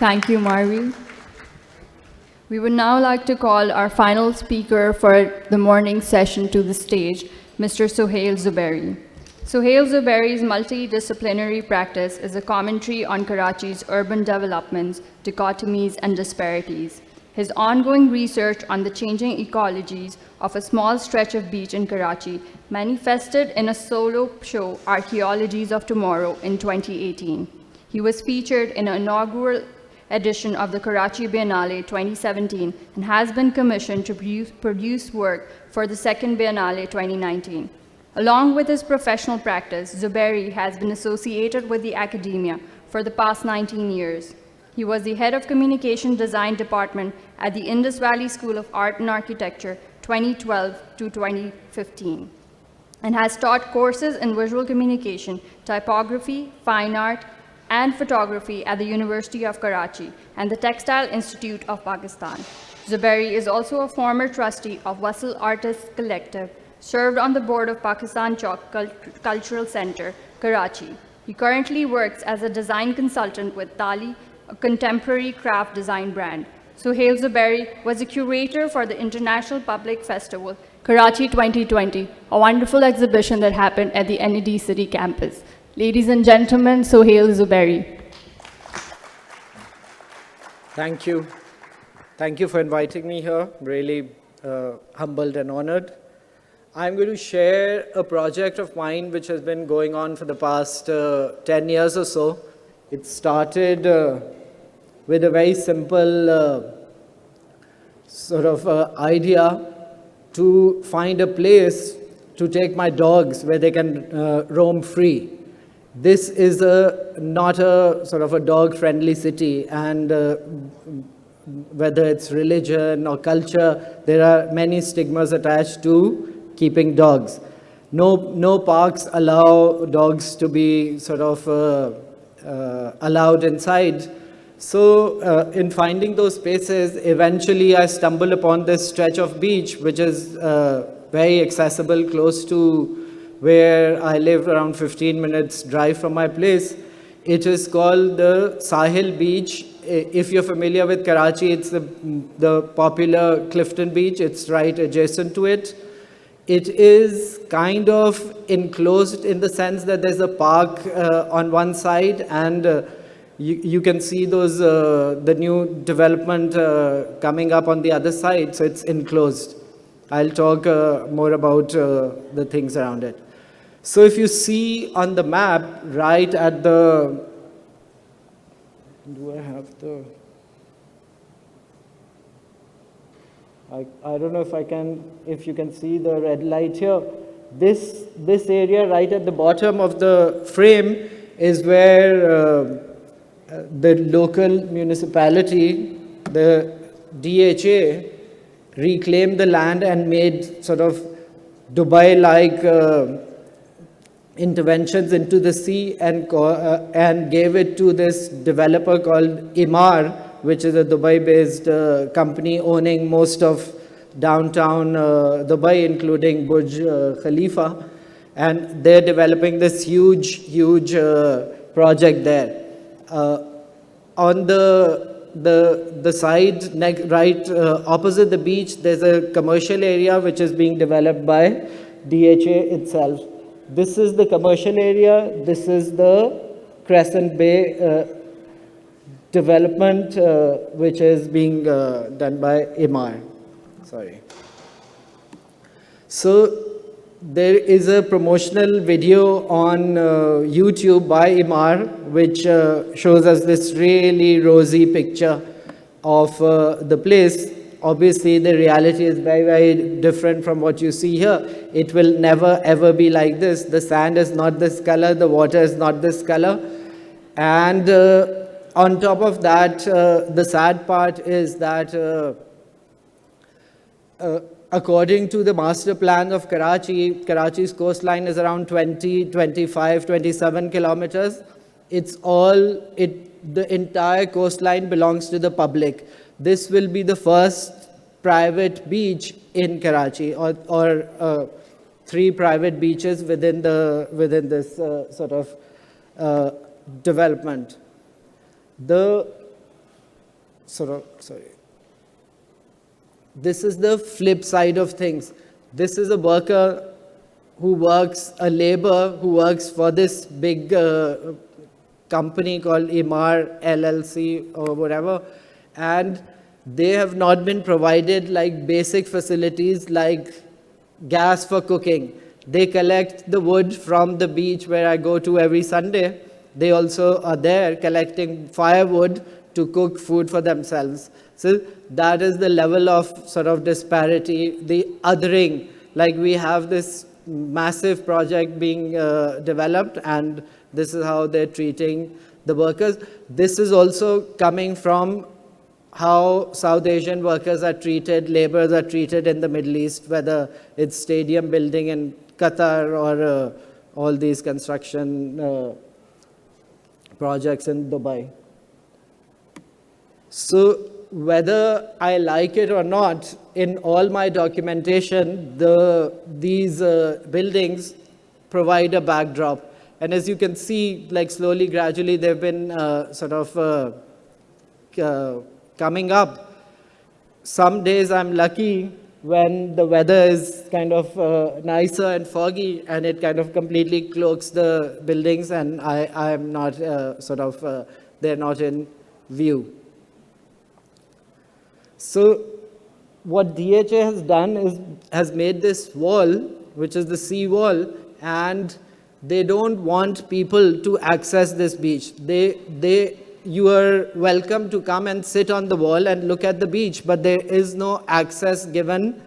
Thank you, Marvi. We would now like to call our final speaker for the morning session to the stage, Mr. Sohail Zuberi. Sohail Zuberi's multidisciplinary practice is a commentary on Karachi's urban developments, dichotomies, and disparities. His ongoing research on the changing ecologies of a small stretch of beach in Karachi manifested in a solo show, Archaeologies of Tomorrow, in 2018. He was featured in an inaugural edition of the Karachi Biennale 2017 and has been commissioned to produce work for the second Biennale 2019. Along with his professional practice, Zuberi has been associated with the academia for the past 19 years. He was the head of Communication Design Department at the Indus Valley School of Art and Architecture 2012 to 2015 and has taught courses in visual communication, typography, fine art, and photography at the University of Karachi and the Textile Institute of Pakistan. Zuberi is also a former trustee of Wasl Artists Collective, served on the board of Pakistan Chowk Cultural Center, Karachi. He currently works as a design consultant with Tali, a contemporary craft design brand. Sohail Zuberi was a curator for the International Public Festival, Karachi 2020, a wonderful exhibition that happened at the NED City campus. Ladies and gentlemen, Sohail Zuberi. Thank you. Thank you for inviting me here. Really humbled and honored. I'm going to share a project of mine which has been going on for the past 10 years or so. It started with a very simple sort of idea to find a place to take my dogs where they can roam free. This is not a sort of a dog-friendly city, and whether it's religion or culture, there are many stigmas attached to keeping dogs. No parks allow dogs to be sort of allowed inside. So in finding those spaces, eventually I stumbled upon this stretch of beach, which is very accessible, close to where I live, around 15 minutes drive from my place. It is called the Sahil Beach. If you're familiar with Karachi, it's the popular Clifton Beach. It's right adjacent to it. It is kind of enclosed in the sense that there's a park on one side, and you can see those the new development coming up on the other side, so it's enclosed. I'll talk more about the things around it. So if you see on the map, right at the, do I have the, I don't know if you can see the red light here. This area right at the bottom of the frame is where the local municipality, the DHA, reclaimed the land and made sort of Dubai-like interventions into the sea and gave it to this developer called Emaar, which is a Dubai-based company owning most of downtown Dubai, including Burj Khalifa. And they're developing this huge project there. On the side, right opposite the beach, there's a commercial area which is being developed by DHA itself. This is the commercial area. This is the Crescent Bay development, which is being done by Emaar. Sorry. So there is a promotional video on YouTube by Emaar, which shows us this really rosy picture of the place. Obviously, the reality is very, very different from what you see here. It will never, ever be like this. The sand is not this color. The water is not this color. And on top of that, the sad part is that according to the master plan of Karachi, Karachi's coastline is around 20, 25, 27 kilometers. The entire coastline belongs to the public. This will be the first private beach in Karachi, or 3 private beaches within this sort of development. The This is the flip side of things. This is a worker who works, a laborer who works for this big company called Imar LLC or whatever, and they have not been provided like basic facilities like gas for cooking. They collect the wood from the beach where I go to every Sunday. They also are there collecting firewood to cook food for themselves. So that is the level of sort of disparity, the othering. Like we have this massive project being developed, and this is how they're treating the workers. This is also coming from how South Asian workers are treated, laborers are treated in the Middle East, whether it's stadium building in Qatar or all these construction projects in Dubai. So whether I like it or not, in all my documentation, these buildings provide a backdrop. And as you can see, like slowly, gradually, they've been coming up. Some days I'm lucky when the weather is kind of nicer and foggy, and it kind of completely cloaks the buildings, and I'm not they're not in view. So what DHA has done is has made this wall, which is the seawall, and they don't want people to access this beach. You are welcome to come and sit on the wall and look at the beach, but there is no access given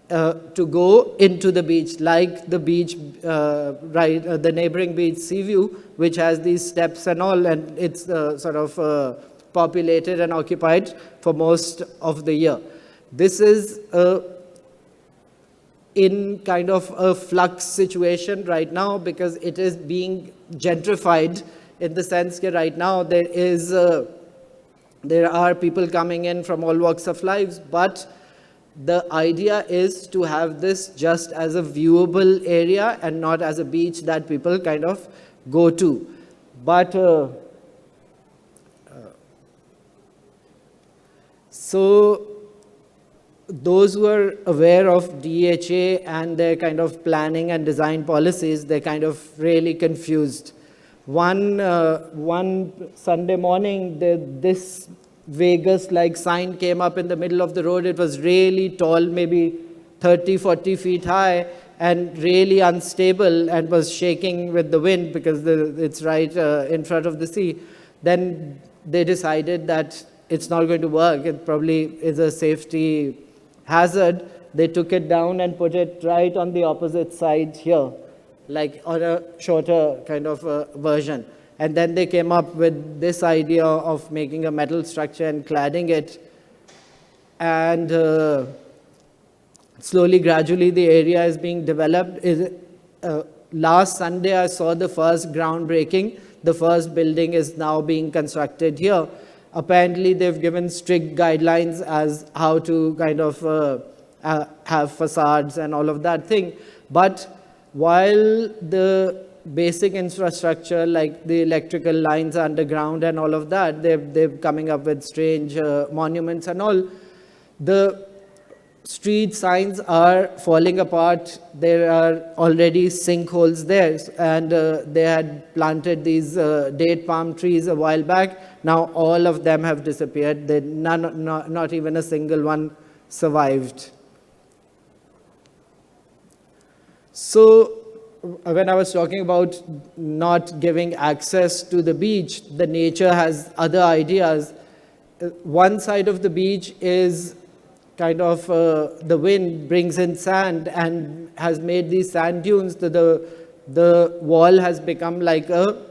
to go into the beach, like the beach, the neighboring beach, Seaview, which has these steps and all, and it's populated and occupied for most of the year. This is in kind of a flux situation right now because it is being gentrified in the sense that right now there are people coming in from all walks of life, but the idea is to have this just as a viewable area and not as a beach that people kind of go to. But so those who are aware of DHA and their kind of planning and design policies, they're kind of really confused. One Sunday morning, this Vegas-like sign came up in the middle of the road. It was really tall, maybe 30, 40 feet high, and really unstable, and was shaking with the wind because it's right in front of the sea. Then they decided that it's not going to work. It probably is a safety hazard. They took it down and put it right on the opposite side here, like on a shorter kind of version. And then they came up with this idea of making a metal structure and cladding it. And slowly, gradually, the area is being developed. Last Sunday, I saw the first groundbreaking. The first building is now being constructed here. Apparently, they've given strict guidelines as how to kind of have facades and all of that thing. But while the basic infrastructure, like the electrical lines underground and all of that, they're coming up with strange monuments and all, the street signs are falling apart. There are already sinkholes there, and they had planted these date palm trees a while back. Now all of them have disappeared. Not even a single one survived. So when I was talking about not giving access to the beach, the nature has other ideas. One side of the beach is kind of the wind brings in sand and has made these sand dunes. The wall has become like a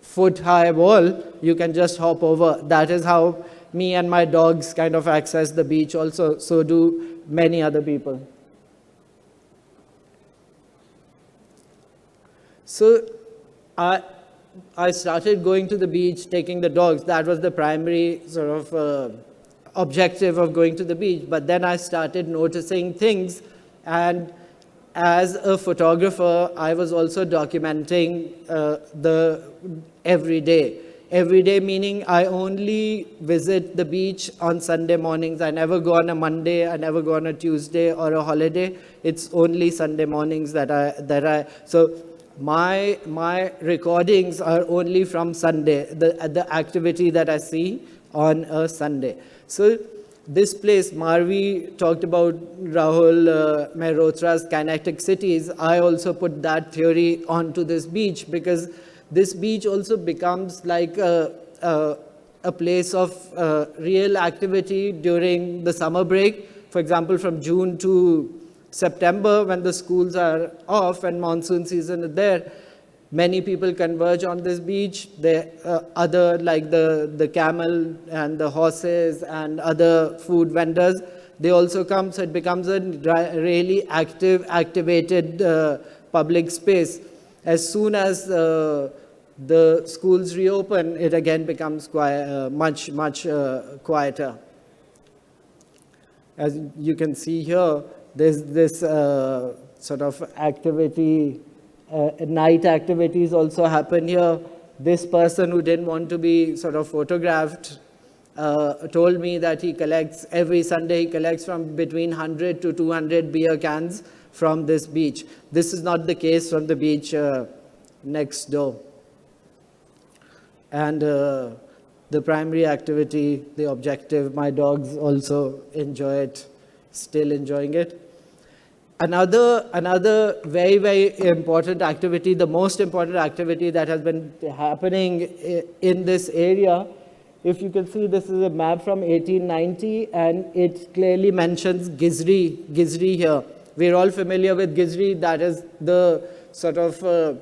foot-high wall. You can just hop over. That is how me and my dogs kind of access the beach also. So do many other people. So I started going to the beach, taking the dogs. That was the primary sort of objective of going to the beach. But then I started noticing things, and as a photographer, I was also documenting the everyday. Every day meaning I only visit the beach on Sunday mornings. I never go on a Monday, I never go on a Tuesday or a holiday. It's only Sunday mornings so my recordings are only from Sunday, the activity that I see on a Sunday. So this place, Marvi talked about Rahul Mehrotra's kinetic cities. I also put that theory onto this beach because this beach also becomes like a place of real activity during the summer break. For example, from June to September, when the schools are off and monsoon season is there, many people converge on this beach. Other, like the camel and the horses and other food vendors, they also come. So it becomes a really activated public space. As soon as the schools reopen, it again becomes much quieter. As you can see here, there's this sort of activity, night activities also happen here. This person who didn't want to be sort of photographed told me that he collects, every Sunday he collects from between 100 to 200 beer cans from this beach. This is not the case from the beach next door. And the primary activity, the objective, my dogs also enjoy it, still enjoying it. Another very, very important activity, the most important activity that has been happening in this area, if you can see, this is a map from 1890, and it clearly mentions Gizri here. We're all familiar with Gizri. That is the sort of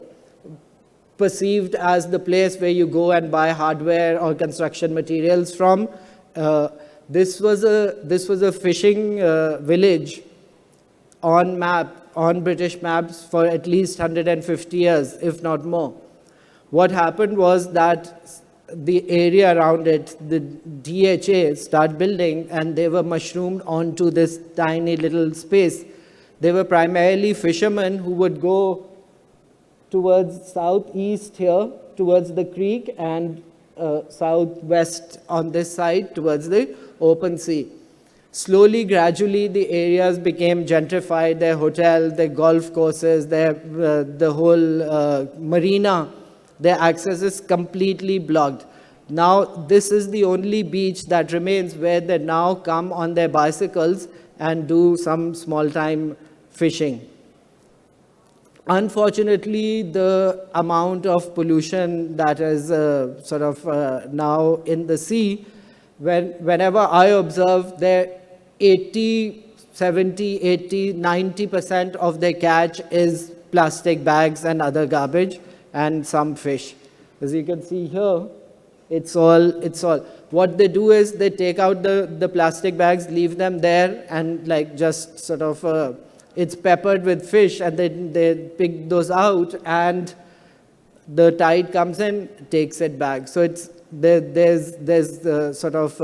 perceived as the place where you go and buy hardware or construction materials from. This was a fishing village on British maps for at least 150 years, if not more. What happened was that the area around it, the DHA start building, and they were mushroomed onto this tiny little space. They were primarily fishermen who would go towards southeast here, towards the creek, and southwest on this side, towards the open sea. Slowly, gradually, the areas became gentrified, their hotels, their golf courses, the whole marina, their access is completely blocked. Now, this is the only beach that remains where they now come on their bicycles and do some small-time fishing. Unfortunately, the amount of pollution that is now in the sea, whenever I observe, there 80, 70, 80, 90% of their catch is plastic bags and other garbage and some fish. As you can see here, it's all. What they do is they take out the plastic bags, leave them there, and like just sort of, it's peppered with fish, and they pick those out, and the tide comes in, takes it back. So there's sort of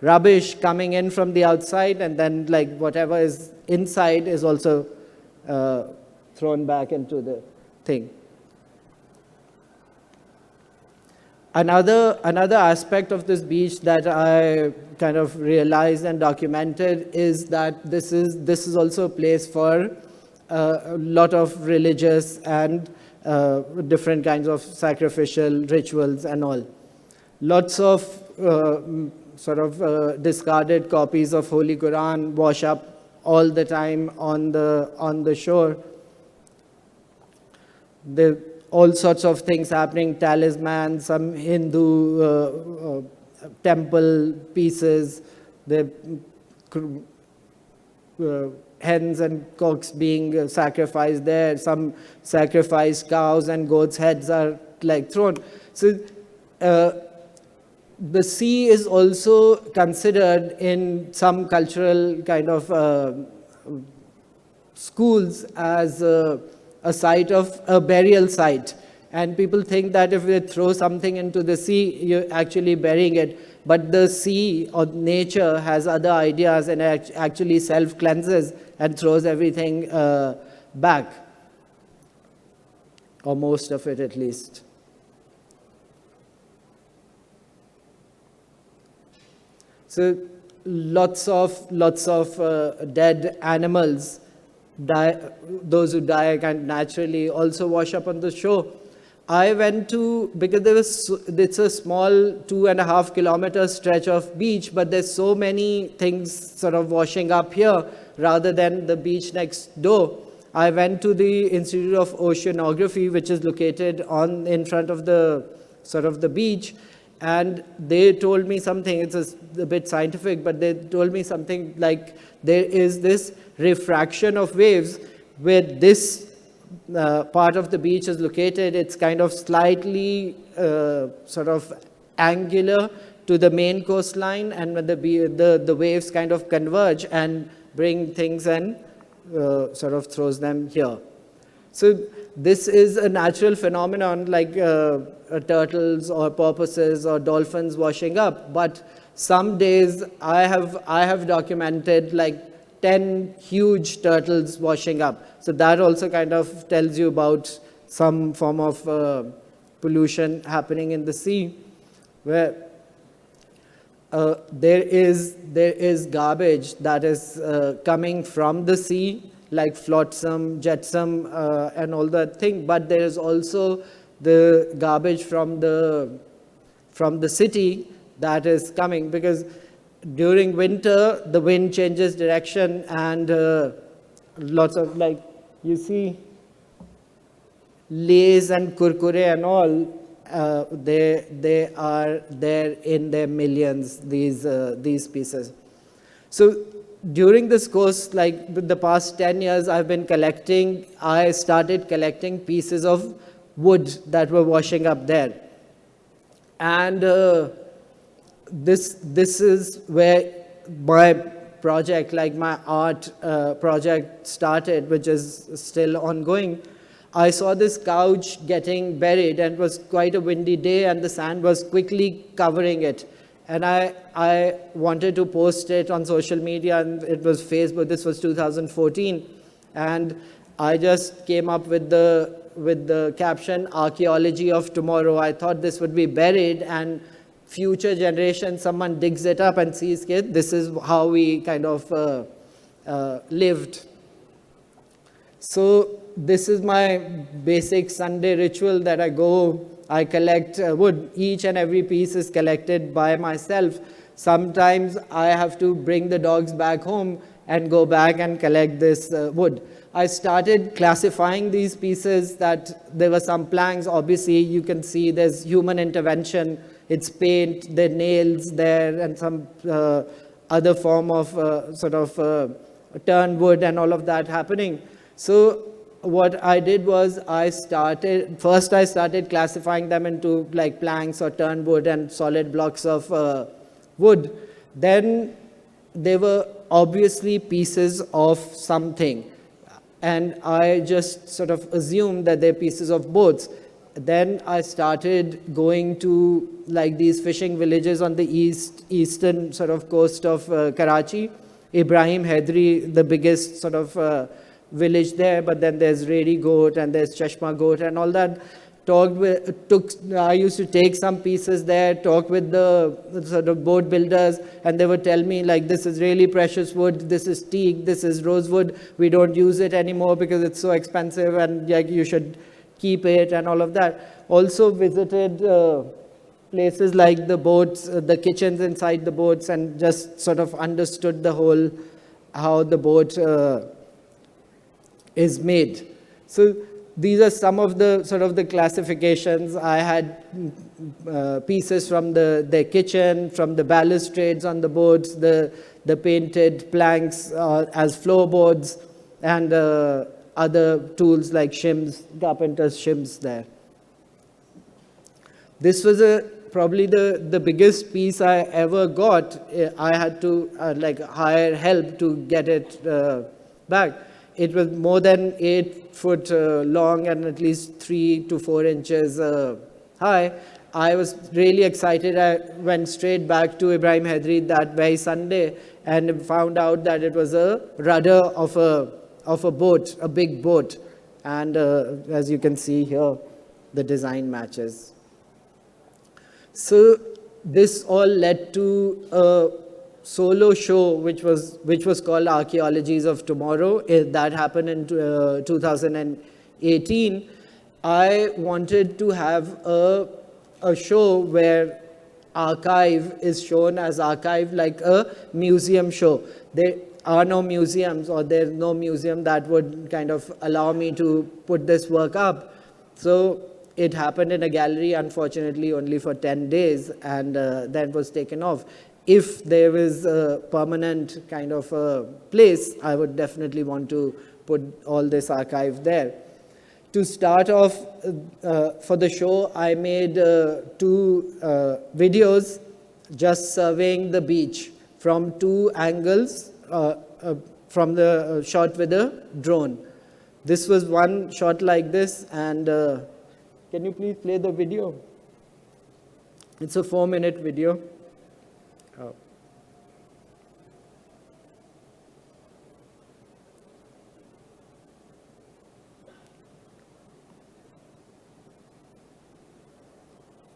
rubbish coming in from the outside, and then like whatever is inside is also thrown back into the thing. Another aspect of this beach that I kind of realized and documented is that this is also a place for a lot of religious and different kinds of sacrificial rituals and all. Lots of discarded copies of Holy Quran wash up all the time on the shore. All sorts of things happening, talismans, some Hindu temple pieces, the hens and cocks being sacrificed there, some sacrificed cows and goats' heads are like thrown. So the sea is also considered in some cultural kind of schools as a site of a burial site, and people think that if they throw something into the sea, you're actually burying it. But the sea or nature has other ideas and actually self-cleanses and throws everything back, or most of it at least. So lots of dead animals die, those who die can naturally also wash up on the shore. I went to, because it's a small 2.5 kilometer stretch of beach, but there's so many things sort of washing up here rather than the beach next door. I went to the Institute of Oceanography, which is located in front of the sort of the beach, and they told me something. It's a bit scientific, but they told me something like there is this refraction of waves where this part of the beach is located. It's kind of slightly sort of angular to the main coastline, and when the waves kind of converge and bring things and sort of throws them here. So this is a natural phenomenon like turtles or porpoises or dolphins washing up. But some days I have documented like 10 huge turtles washing up. So that also kind of tells you about some form of pollution happening in the sea, where there is garbage that is coming from the sea, like flotsam, jetsam, and all that thing. But there is also the garbage from the city that is coming, because during winter the wind changes direction, and lots of, like you see, Lays and Kurkure and all, they are there in their millions, these pieces. So during this course, like the past 10 years, I started collecting pieces of wood that were washing up there. And this is where my project, like my art project started, which is still ongoing. I saw this couch getting buried, and it was quite a windy day, and the sand was quickly covering it. And I wanted to post it on social media, and it was Facebook. This was 2014. And I just came up with the caption, "Archaeology of Tomorrow." I thought this would be buried, and future generations, someone digs it up and sees, this is how we kind of lived. So this is my basic Sunday ritual that I collect wood. Each and every piece is collected by myself. Sometimes I have to bring the dogs back home and go back and collect this wood. I started classifying these pieces. That there were some planks. Obviously, you can see there's human intervention. It's paint, the nails there, and some other form of sort of turned wood and all of that happening. So what I did was I started classifying them into like planks or turned wood and solid blocks of wood. Then they were obviously pieces of something, and I just sort of assumed that they're pieces of boats. Then I started going to like these fishing villages on the eastern sort of coast of Karachi. Ibrahim Hedri, the biggest sort of village there, but then there's Redi Goat and there's Chashma Goat and all that. I used to take some pieces there, talk with the sort of boat builders, and they would tell me like, this is really precious wood, this is teak, this is rosewood, we don't use it anymore because it's so expensive, and like you should keep it and all of that. Also visited places like the boats, the kitchens inside the boats, and just sort of understood the whole, how the boat is made. So these are some of the sort of the classifications. I had pieces from their kitchen, from the balustrades on the boats, the painted planks as floorboards, and other tools like shims, carpenter's shims there. This was probably the biggest piece I ever got. I had to like hire help to get it back. It was more than 8 foot long and at least 3 to 4 inches high. I was really excited. I went straight back to Ibrahim Hedri that very Sunday and found out that it was a rudder of a boat, a big boat. And as you can see here, the design matches. So this all led to solo show, which was called Archaeologies of Tomorrow. That happened in 2018. I wanted to have a show where archive is shown as archive, like a museum show. There are no museums, or there's no museum that would kind of allow me to put this work up. So it happened in a gallery, unfortunately, only for 10 days, and then was taken off. If there is a permanent kind of a place, I would definitely want to put all this archive there. To start off, for the show, I made 2 videos just surveying the beach from 2 angles, from the shot with a drone. This was one shot like this, and can you please play the video? It's a 4-minute video.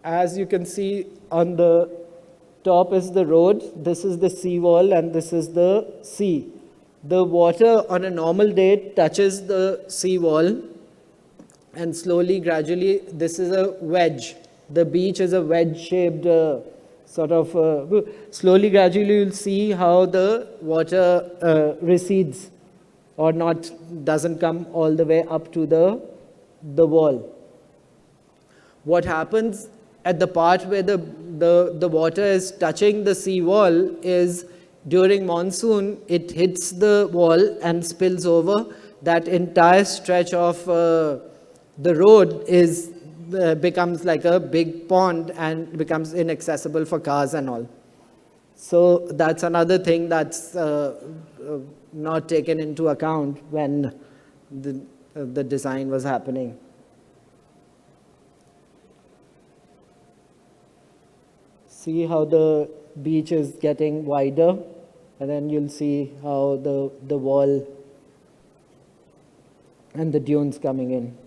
As you can see, on the top is the road, this is the seawall, and this is the sea. The water on a normal day touches the seawall, and slowly, gradually, this is a wedge. The beach is a wedge-shaped sort of, slowly, gradually, you'll see how the water recedes, or not, doesn't come all the way up to the wall. What happens at the part where the water is touching the sea wall is, during monsoon, it hits the wall and spills over. That entire stretch of the road becomes like a big pond and becomes inaccessible for cars and all. So that's another thing that's not taken into account when the design was happening. See how the beach is getting wider, and then you'll see how the wall and the dunes coming in.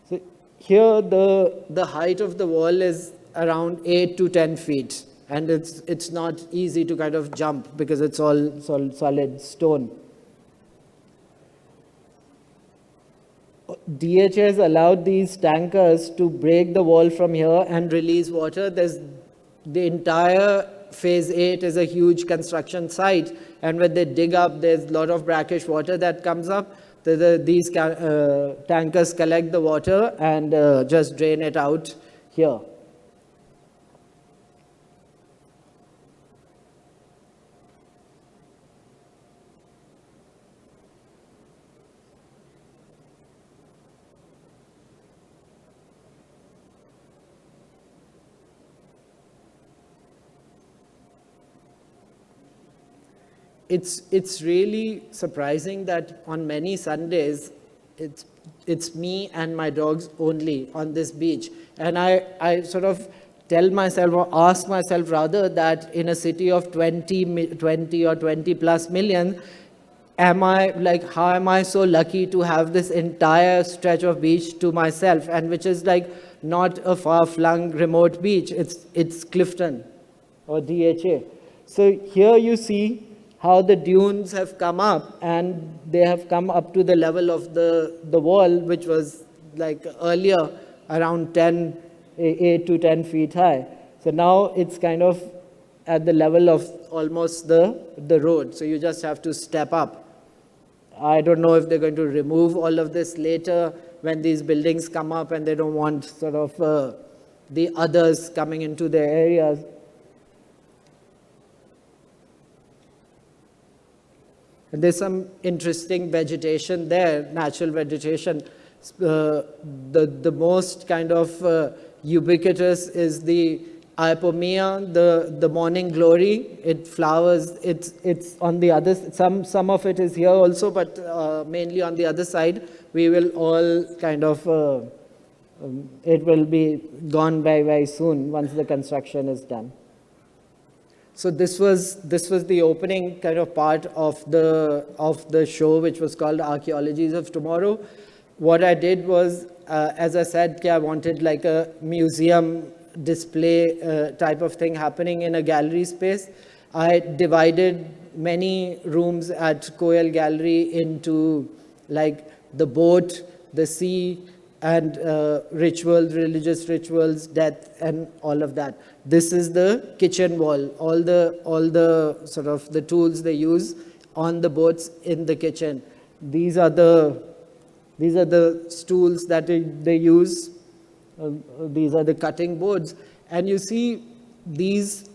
So here the height of the wall is around 8 to 10 feet, and it's not easy to kind of jump because it's all solid stone. DHA has allowed these tankers to break the wall from here and release water. The entire phase 8 is a huge construction site, and when they dig up, there's a lot of brackish water that comes up. These tankers collect the water and just drain it out here. It's really surprising that on many Sundays, it's me and my dogs only on this beach. And I sort of tell myself, or ask myself rather, that in a city of 20 or 20 plus million, how am I so lucky to have this entire stretch of beach to myself, and which is like not a far-flung remote beach, it's Clifton or DHA. So here you see how the dunes have come up, and they have come up to the level of the wall, which was like earlier around 8 to 10 feet high. So now it's kind of at the level of almost the road. So you just have to step up. I don't know if they're going to remove all of this later when these buildings come up and they don't want sort of the others coming into their areas. And there's some interesting vegetation there, natural vegetation. The most kind of ubiquitous is the Iapomea, the morning glory. It flowers. It's on the other. Some of it is here also, but mainly on the other side. We will all kind of. It will be gone very soon once the construction is done. So this was the opening kind of part of the show, which was called Archaeologies of Tomorrow. What I did was, as I said, I wanted like a museum display type of thing happening in a gallery space. I divided many rooms at Koyal Gallery into like the boat, the sea, and rituals, religious rituals, death, and all of that. This is the kitchen wall, all the sort of the tools they use on the boats in the kitchen. These are the stools that they use. These are the cutting boards, and you see these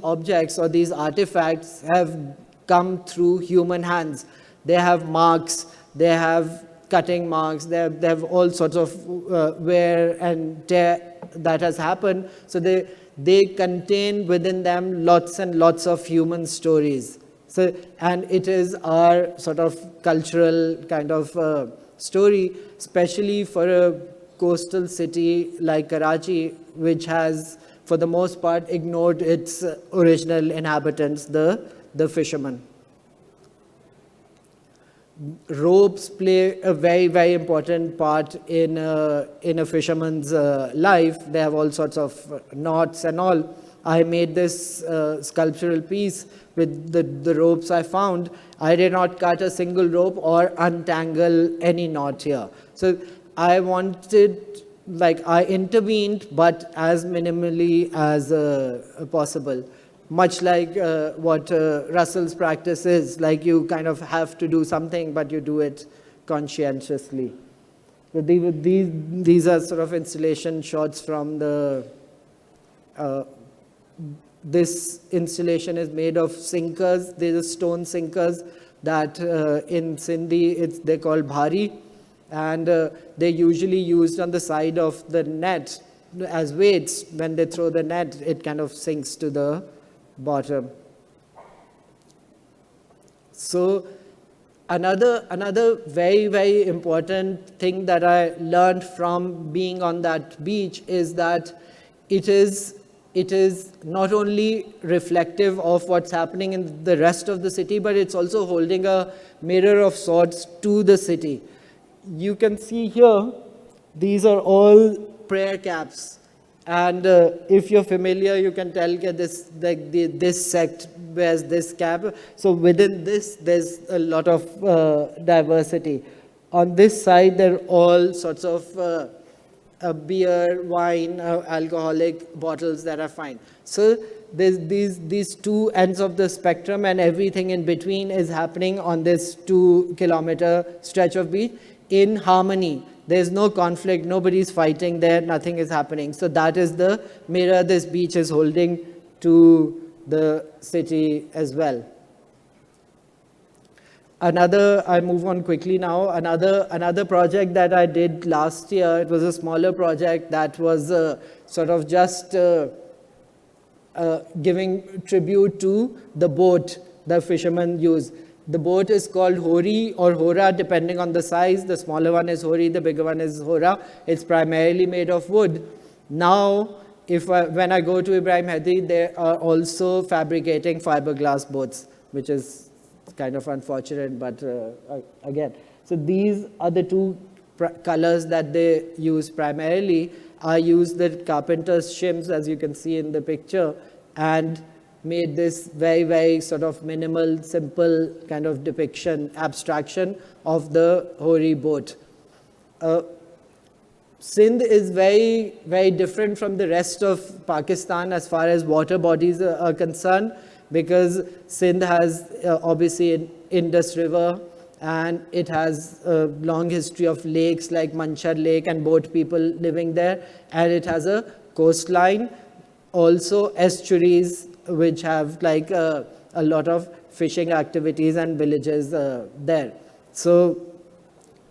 objects or these artifacts have come through human hands. They have marks, they have cutting marks, they have all sorts of wear and tear that has happened. So they contain within them lots and lots of human stories. So, and it is our sort of cultural kind of story, especially for a coastal city like Karachi, which has, for the most part, ignored its original inhabitants, the fishermen. Ropes play a very, very important part in a fisherman's life. They have all sorts of knots and all. I made this sculptural piece with the ropes I found. I did not cut a single rope or untangle any knot here. So I wanted, like, I intervened, but as minimally as possible. Much like what Russell's practice is, like you kind of have to do something, but you do it conscientiously. But these are sort of installation shots from the, this installation is made of sinkers. These are stone sinkers that in Sindhi, they're called bhari. And they're usually used on the side of the net as weights. When they throw the net, it kind of sinks to the bottom. So another very, very important thing that I learned from being on that beach is that it is not only reflective of what's happening in the rest of the city, but it's also holding a mirror of sorts to the city. You can see here, these are all prayer caps. And if you're familiar, you can tell this sect wears this cap. So within this, there's a lot of diversity. On this side, there are all sorts of beer, wine, alcoholic bottles that are fine. So there's these two ends of the spectrum, and everything in between is happening on this 2-kilometer stretch of beach in harmony. There's no conflict, nobody's fighting there, nothing is happening. So that is the mirror this beach is holding to the city as well. I move on quickly now. Another project that I did last year, it was a smaller project that was sort of just giving tribute to the boat the fishermen use. The boat is called Hori or Hora, depending on the size. The smaller one is Hori, the bigger one is Hora. It's primarily made of wood. Now, when I go to Ibrahim Hadi, they are also fabricating fiberglass boats, which is kind of unfortunate, but again. So these are the two colors that they use primarily. I use the carpenter's shims, as you can see in the picture, and made this very, very sort of minimal, simple kind of depiction, abstraction of the Hori boat. Sindh is very, very different from the rest of Pakistan as far as water bodies are concerned, because Sindh has obviously an Indus River, and it has a long history of lakes like Manchar Lake and boat people living there, and it has a coastline, also estuaries, which have like a lot of fishing activities and villages there. So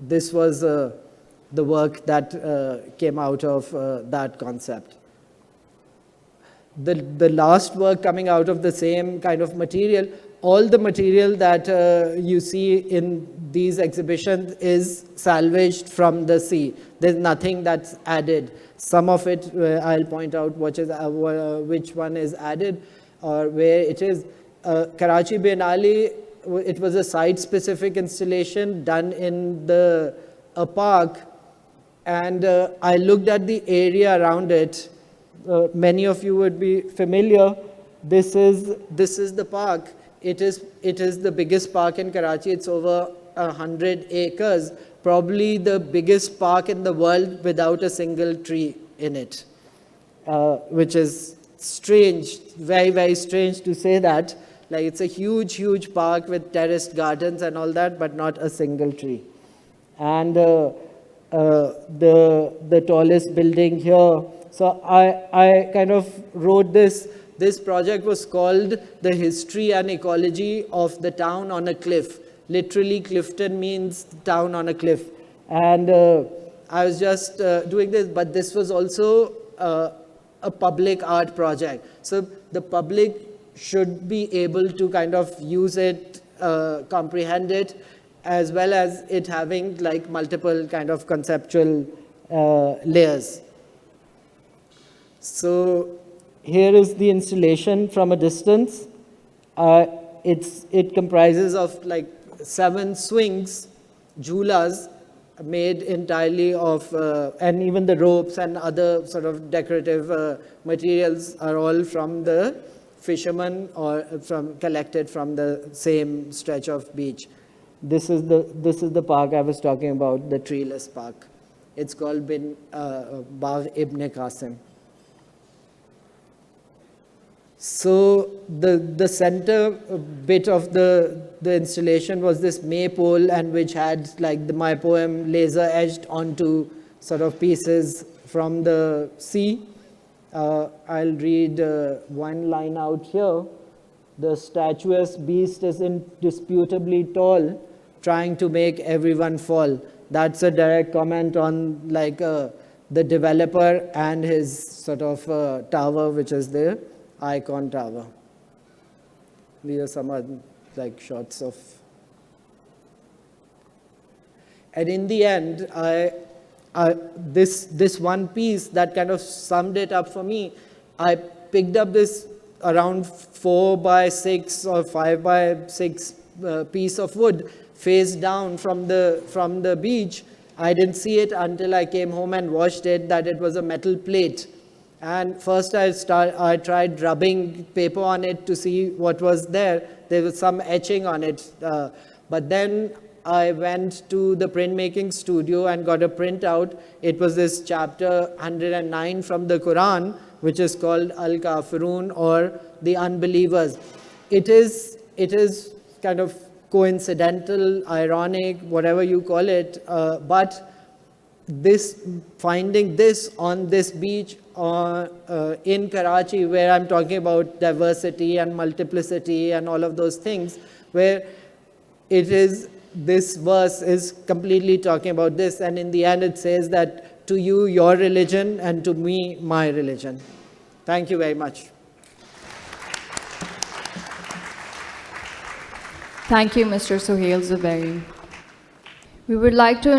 this was the work that came out of that concept. The last work coming out of the same kind of material, all the material that you see in these exhibitions is salvaged from the sea. There's nothing that's added. Some of it, I'll point out which one is added or where it is. Karachi Biennale, it was a site-specific installation done in a park, and I looked at the area around it. many of you would be familiar. This is the park. It is the biggest park in Karachi. It's over 100 acres, probably the biggest park in the world without a single tree in it, which is strange, very, very strange to say that. Like, it's a huge, huge park with terraced gardens and all that, but not a single tree. And the tallest building here. So I kind of wrote this. This project was called The History and Ecology of the Town on a Cliff. Literally, Clifton means town on a cliff. And I was just doing this, but this was also a public art project. So the public should be able to kind of use it, comprehend it, as well as it having like multiple kind of conceptual layers. So here is the installation from a distance. It comprises of like 7 swings, jhulas, made entirely of, and even the ropes and other sort of decorative materials are all from the fishermen or collected from the same stretch of beach. This is the park I was talking about, the treeless park. It's called Bagh Ibn Qasim. So the center bit of the installation was this maypole, and which had like my poem laser etched onto sort of pieces from the sea. I'll read one line out here. The statuous beast is indisputably tall, trying to make everyone fall. That's a direct comment on like the developer and his sort of tower, which is the Icon Tower. These are some other like shots of. And in the end, this one piece that kind of summed it up for me. I picked up this around 4 by 6 or 5 by 6 piece of wood face down from the beach. I didn't see it until I came home and washed it, that it was a metal plate. And first I tried rubbing paper on it to see what was there. There was some etching on it. But then I went to the printmaking studio and got a printout. It was this chapter 109 from the Quran, which is called Al-Kafirun, or the Unbelievers. It is kind of coincidental, ironic, whatever you call it, but finding this on this beach in Karachi, where I'm talking about diversity and multiplicity and all of those things, where this verse is completely talking about this, and in the end it says that to you your religion and to me my religion. Thank you very much. Thank you, Mr. Sohail Zuberi. We would like to